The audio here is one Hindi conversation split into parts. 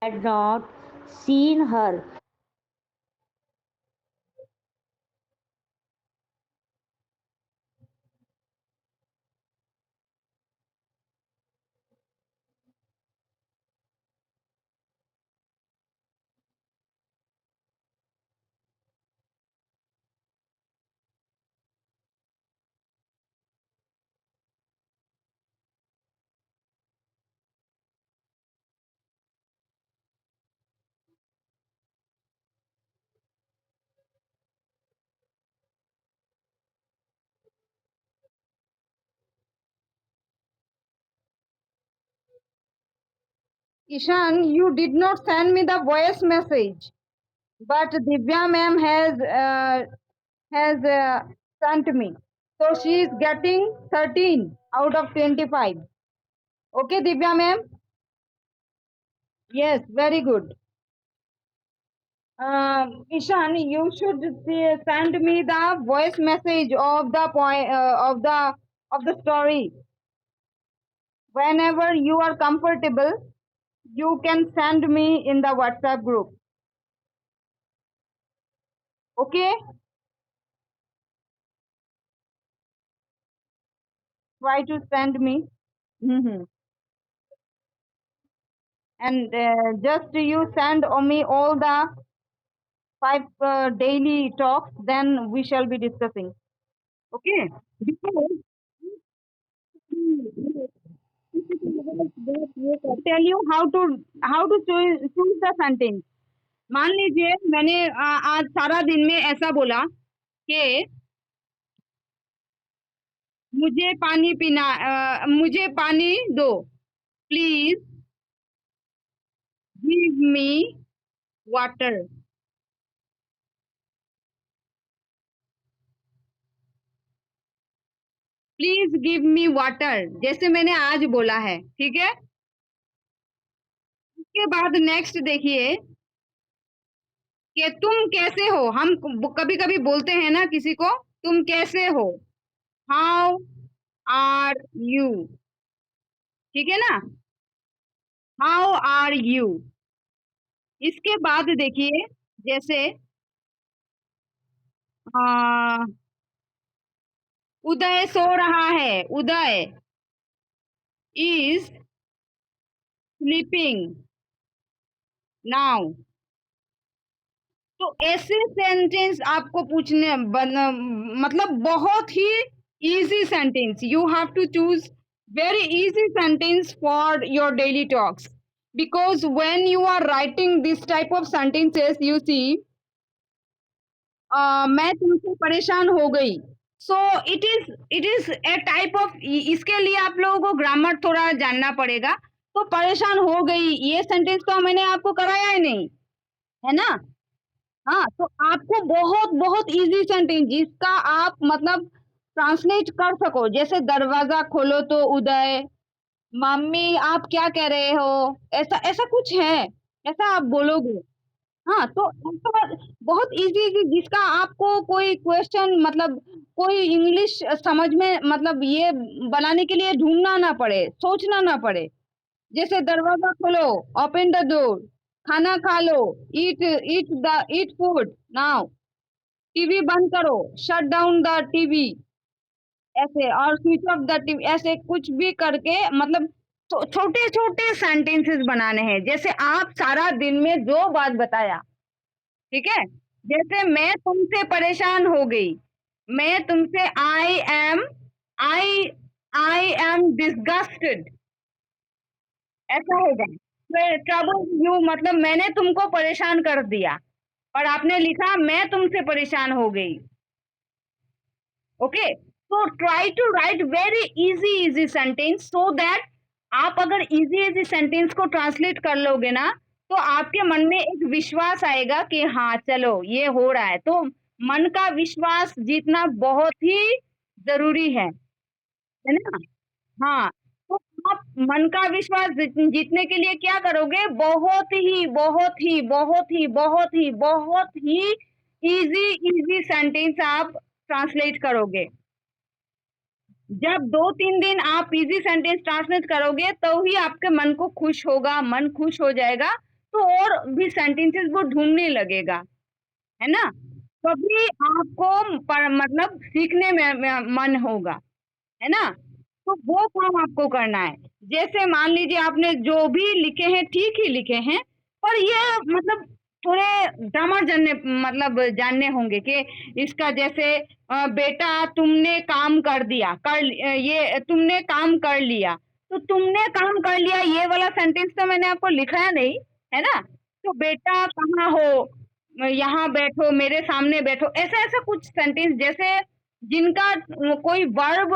had not seen her. Ishan, you did not send me the voice message, but Divya ma'am has sent me. So she is getting 13 out of 25. Okay, Divya ma'am? Yes, very good. Ishan, you should send me the voice message of the point of the story. Whenever you are comfortable, you can send me in the WhatsApp group. Okay? Try to send me. Mhm. And just you send me all the five daily talks, then we shall be discussing. Okay? Because tell you how to choose the sentence. मान लीजिए मैंने आज सारा दिन में ऐसा बोला कि मुझे पानी दो, please give me water. Please give me water जैसे मैंने आज बोला है, ठीक है। उसके बाद नेक्स्ट देखिए कि तुम कैसे हो। हम कभी कभी बोलते हैं ना किसी को, तुम कैसे हो, हाउ आर यू, ठीक है ना, हाउ आर यू। इसके बाद देखिए जैसे आ, उदय सो रहा है, उदय इज स्लीपिंग नाउ। तो ऐसे सेंटेंस आपको मतलब बहुत ही easy sentence, you have to choose very easy sentence for your daily talks, because when you are writing this type of sentences, you see मैं तुमसे परेशान हो गई, so it is a type of, इसके लिए आप लोगों को ग्रामर थोड़ा जानना पड़ेगा। तो परेशान हो गई ये सेंटेंस तो मैंने आपको कराया ही नहीं, है ना। हाँ, तो आपको बहुत बहुत इजी सेंटेंस जिसका आप मतलब ट्रांसलेट कर सको, जैसे दरवाजा खोलो तो उदय, मम्मी आप क्या कह रहे हो, ऐसा ऐसा कुछ है, ऐसा आप बोलोगे। हाँ, तो ऐसा बहुत इजी इजी जिसका आपको कोई क्वेश्चन मतलब कोई इंग्लिश समझ में मतलब ये बनाने के लिए ढूंढना ना पड़े, सोचना ना पड़े। जैसे दरवाजा खोलो, ओपन द डोर, खाना खा लो, ईट ईट फूड नाउ, टीवी बंद करो, शट डाउन द टीवी, ऐसे, और स्विच ऑफ द टीवी, ऐसे कुछ भी करके मतलब छोटे छोटे सेंटेंसेस बनाने हैं, जैसे आप सारा दिन में जो बात बताया, ठीक है। जैसे मैं तुमसे परेशान हो गई, मैं तुमसे आई आई एम डिसगस्टेड, ऐसा होगा। फिर ट्रबल यू मतलब मैंने तुमको परेशान कर दिया, और आपने लिखा मैं तुमसे परेशान हो गई। Okay, so try to write very easy sentence so that आप अगर इजी सेंटेंस को ट्रांसलेट कर लोगे ना, तो आपके मन में एक विश्वास आएगा कि हाँ चलो ये हो रहा है। तो मन का विश्वास जीतना बहुत ही जरूरी है ना। हाँ, तो आप मन का विश्वास जीतने के लिए क्या करोगे, बहुत ही इजी इजी सेंटेंस आप ट्रांसलेट करोगे। जब 2-3 दिन आप इजी सेंटेंस ट्रांसलेट करोगे तो ही आपके मन को खुश होगा, मन खुश हो जाएगा, तो और भी सेंटेंसेस वो ढूंढने लगेगा, है ना? तभी आपको मतलब सीखने में मन होगा, है ना? तो वो काम आपको करना है। जैसे मान लीजिए आपने जो भी लिखे हैं ठीक ही लिखे हैं, पर ये मतलब थोड़े ग्रामर जानने होंगे कि इसका जैसे बेटा तुमने काम कर दिया, ये तुमने काम कर लिया। तो तुमने काम कर लिया ये वाला सेंटेंस तो मैंने आपको लिखाया नहीं, है ना? तो बेटा कहाँ हो? यहाँ बैठो, मेरे सामने बैठो, ऐसा ऐसा कुछ सेंटेंस जैसे जिनका कोई वर्ब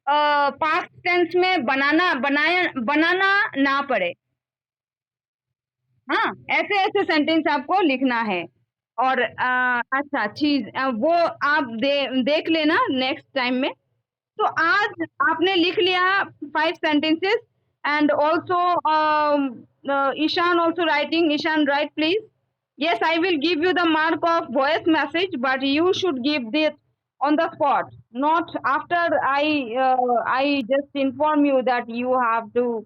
पास्ट टेंस में बनाना ना पड़े। हाँ, ऐसे ऐसे सेंटेंस आपको लिखना है। और अच्छा चीज वो आप देख लेना नेक्स्ट टाइम में। तो आज आपने लिख लिया 5 sentences and also Ishan also writing. Ishan, write please. Yes, I will give you the mark of voice message, but you should give this on the spot, not after I just inform you that you have to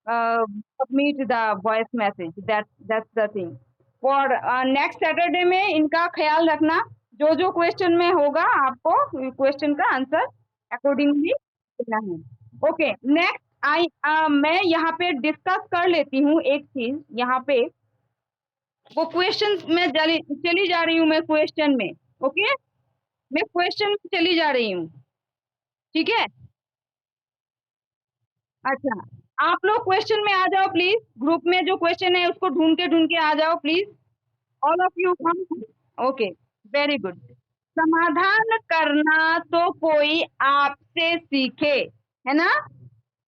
uh, submit the voice message. That's the thing. For next Saturday में इनका ख्याल रखना, जो जो क्वेश्चन में होगा आपको क्वेश्चन का आंसर अकॉर्डिंगली देना है। ओके, नेक्स्ट मैं यहाँ पे डिस्कस कर लेती हूँ एक चीज यहाँ पे। वो क्वेश्चन में चली जा रही हूँ मैं क्वेश्चन में। ओके, मैं क्वेश्चन में चली जा रही हूँ, ठीक है? अच्छा, आप लोग क्वेश्चन में आ जाओ प्लीज। ग्रुप में जो क्वेश्चन है उसको ढूंढ के आ जाओ please. All of you come. Okay, very good. समाधान करना तो कोई आपसे सीखे, है ना?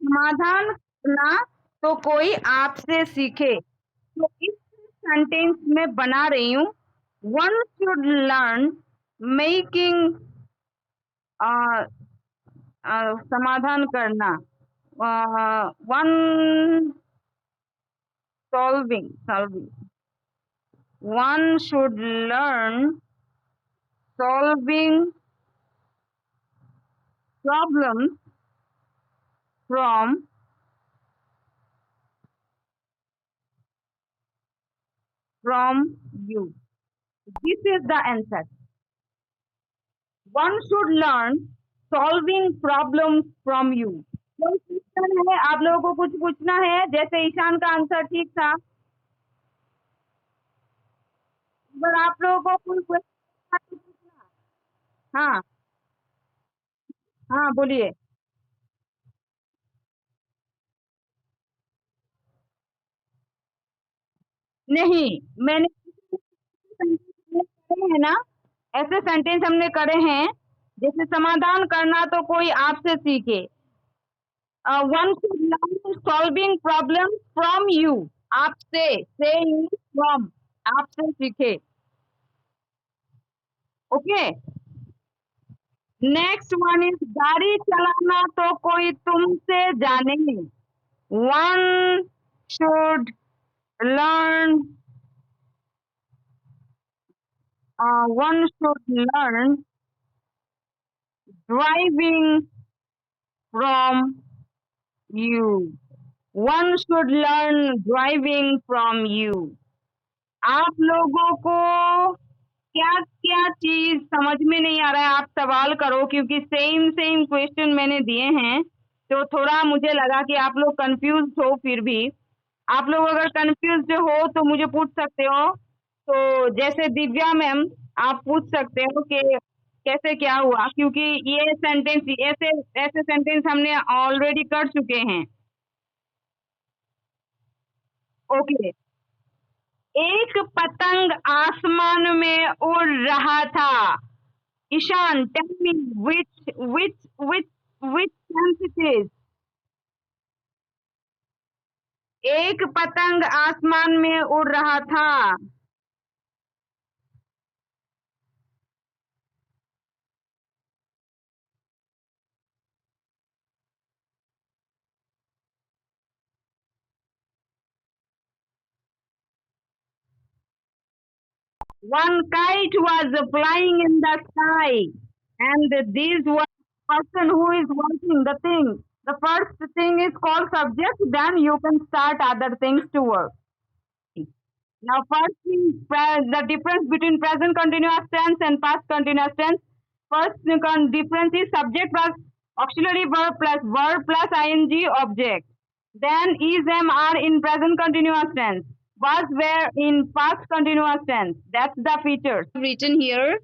समाधान करना तो कोई आपसे सीखे। तो इस सेंटेंस में बना रही हूँ, वन शुड लर्न मेकिंग, समाधान करना, one solving, one should learn solving problems from you. This is the answer. One should learn solving problems from you. कोई क्वेश्चन है? आप लोगों को कुछ पूछना है? जैसे ईशान का आंसर ठीक था, अगर आप लोगों को कोई क्वेश्चन पूछना। हाँ हाँ, बोलिए। नहीं, मैंने है ना, ऐसे सेंटेंस हमने करे हैं जैसे समाधान करना तो कोई आपसे सीखे, one should learn solving problem from you, आपसे, से फ्रॉम, आपसे सीखे। ओके, नेक्स्ट वन इज गाड़ी चलाना तो कोई तुमसे जाने, one should learn, one should learn driving from you. One should learn driving from you. आप लोगों को क्या क्या चीज समझ में नहीं आ रहा है, आप सवाल करो, क्योंकि सेम सेम क्वेश्चन मैंने दिए हैं, तो थोड़ा मुझे लगा कि आप लोग कंफ्यूज हो। फिर भी आप लोग अगर कंफ्यूज हो तो मुझे पूछ सकते हो। तो जैसे दिव्या मैम, आप पूछ सकते हो कि कैसे क्या हुआ, क्योंकि ये सेंटेंस, ऐसे ऐसे सेंटेंस हमने ऑलरेडी कर चुके हैं। ओके, एक पतंग आसमान में उड़ रहा था। Ishan, tell me which sense it is? एक पतंग आसमान में उड़ रहा था। One kite was flying in the sky, and this was person who is working the thing. The first thing is called subject, then you can start other things to work. Now, first thing, the difference between present continuous tense and past continuous tense. First difference is subject plus auxiliary verb plus ing object. Then is, am, are in present continuous tense. Was, were in past continuous tense. That's the feature. Written here.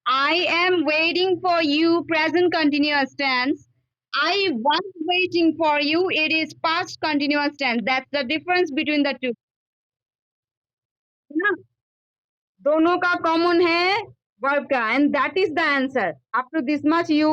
I am waiting for you, present continuous tense. I was waiting for you, it is past continuous tense. That's the difference between the two. ना? दोनों का कॉमन है वर्ब का, and that is the answer. Up to this much you